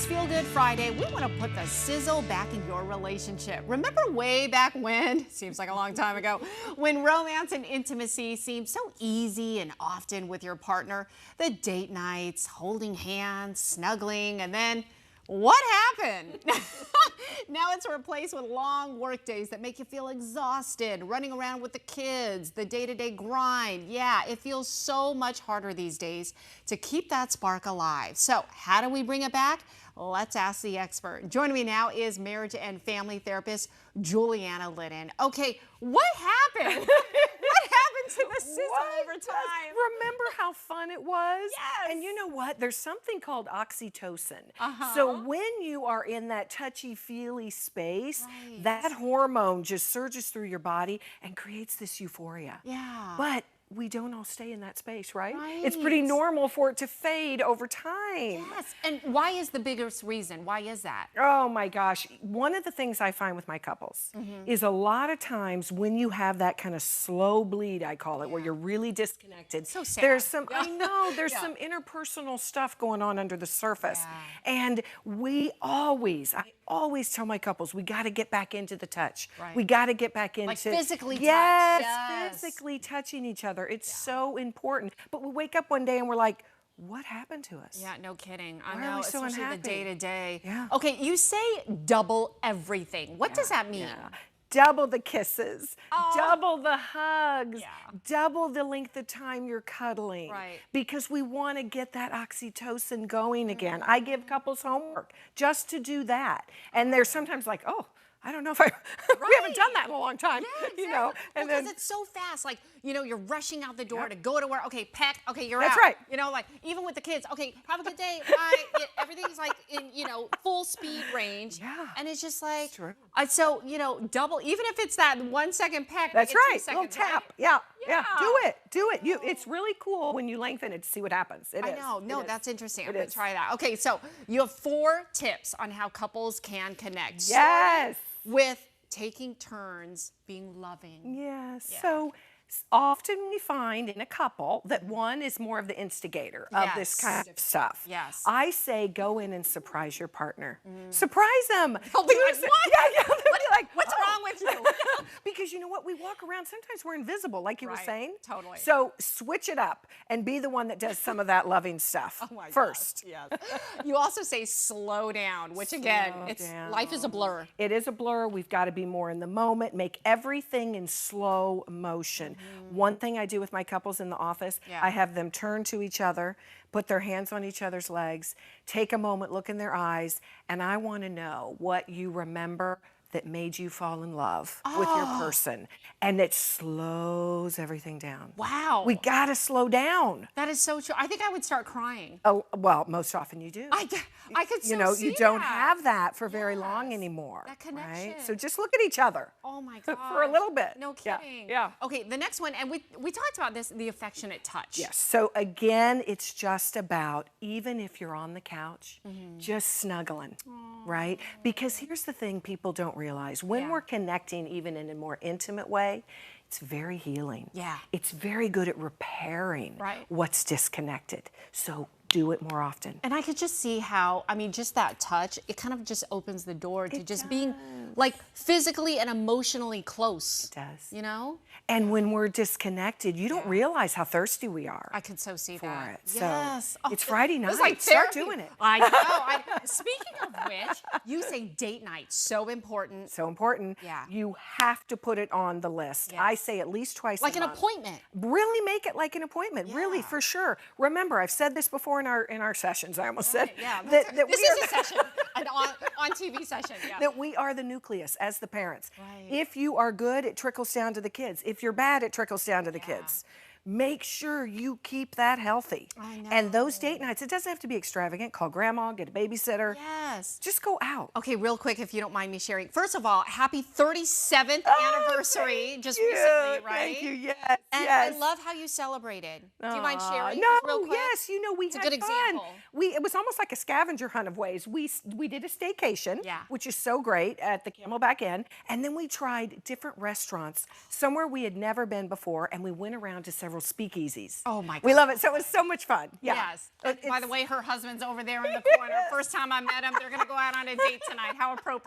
Feel Good Friday, we want to put the sizzle back in your relationship. Remember way back when, seems like a long time ago, when romance and intimacy seemed so easy and often with your partner? The date nights, holding hands, snuggling, and then what happened? Now it's replaced with long work days that make you feel exhausted, running around with the kids, the day-to-day grind. Yeah, it feels so much harder these days to keep that spark alive. So how do we bring it back? Let's ask the expert. Joining me now is marriage and family therapist Julianna Lyddon. Okay, what happened? What happened to the sizzle over time? Remember how fun it was? Yes. And you know what? There's something called oxytocin. So when you are in that touchy-feely space, that hormone just surges through your body and creates this euphoria. Yeah. But we don't all stay in that space, right? It's pretty normal for it to fade over time. Yes, and why is the biggest reason? Why is that? Oh my gosh. One of the things I find with my couples is a lot of times when you have that kind of slow bleed, I call it, where you're really disconnected. So sad. There's some, I know, there's some interpersonal stuff going on under the surface. And I always tell my couples, we got to get back into the touch. We got to get back into like physically touch. Yes, physically touching each other. It's so important. But we wake up one day and we're like, what happened to us? Yeah, no kidding. Why I know, are we so especially unhappy? the day-to-day. Yeah. Okay, you say double everything. What does that mean? Double the kisses, double the hugs, Yeah. double the length of time you're cuddling. Because we want to get that oxytocin going again. I give couples homework just to do that. And they're sometimes like, oh, I don't know if we haven't done that in a long time, you know. And because it's so fast, like, you know, you're rushing out the door to go to work. Okay, pack. Okay, you're That's out. right. You know, like even with the kids. Okay, have a good day. Bye. Everything's like in, you know, full speed range. Yeah. And it's just like, true. So you know, double. Even if it's that 1 second peck. That's like right. 2 seconds, Little tap. right? Yeah. Do it. Do it. It's really cool when you lengthen it to see what happens. I know. No, that's interesting. I'm gonna try that. Okay, so you have 4 tips on how couples can connect. Yes. With taking turns being loving. Yes. Yeah. So often we find in a couple that one is more of the instigator of this kind of stuff. Yes. I say go in and surprise your partner. Surprise them. They'll be like, what? Yeah, they'll be like, what's wrong with you? Because you know what? We walk around, sometimes we're invisible, like you were saying. Totally. So switch it up and be the one that does some of that loving stuff first. Yes. You also say slow down, which again, life is a blur. It is a blur. We've got to be more in the moment, make everything in slow motion. One thing I do with my couples in the office, I have them turn to each other, put their hands on each other's legs, take a moment, look in their eyes, and I want to know what you remember that made you fall in love with your person. And it slows everything down. Wow. We got to slow down. That is so true. I think I would start crying. Oh, well, most often you do. I could so You know, see you don't that. have that for very long anymore. That connection. Right? So just look at each other. Oh my God. For a little bit. No kidding. Yeah. Okay, the next one, and we talked about this, the affectionate touch. Yes. So again, it's just about, even if you're on the couch, just snuggling, right? Because here's the thing people don't realize. When we're connecting, even in a more intimate way, it's very healing. Yeah. It's very good at repairing what's disconnected. So do it more often. And I could just see how, I mean, just that touch, it kind of just opens the door to just being like physically and emotionally close. It does. You know? And when we're disconnected, you don't realize how thirsty we are. I could so see for that. it. Yes. So it's Friday night. It's like Start therapy. doing it. I know. Speaking of which, you say date night, so important. So important. Yeah. You have to put it on the list. Yes. I say at least twice Like a an month. appointment. Really make it like an appointment. Really, for sure. Remember, I've said this before in our sessions. I almost said this is a session, an on TV session. Yeah. That we are the nucleus as the parents. Right. If you are good, it trickles down to the kids. If you're bad, it trickles down to the kids. Make sure you keep that healthy. I know. And those date nights, it doesn't have to be extravagant. Call grandma, get a babysitter. Yes. Just go out. Okay, real quick, if you don't mind me sharing. First of all, happy 37th anniversary just recently, right? Thank you, yes, And I love how you celebrated. Do you mind sharing No, just real quick? yes, you know, we It's had a good fun. example. It was almost like a scavenger hunt of ways. We did a staycation, which is so great at the Camelback Inn, and then we tried different restaurants, somewhere we had never been before, and we went around to several little speakeasies. Oh my God. We love it. So it was so much fun. Yeah. Yes. And by the way, her husband's over there in the corner. First time I met him, they're going to go out on a date tonight. How appropriate.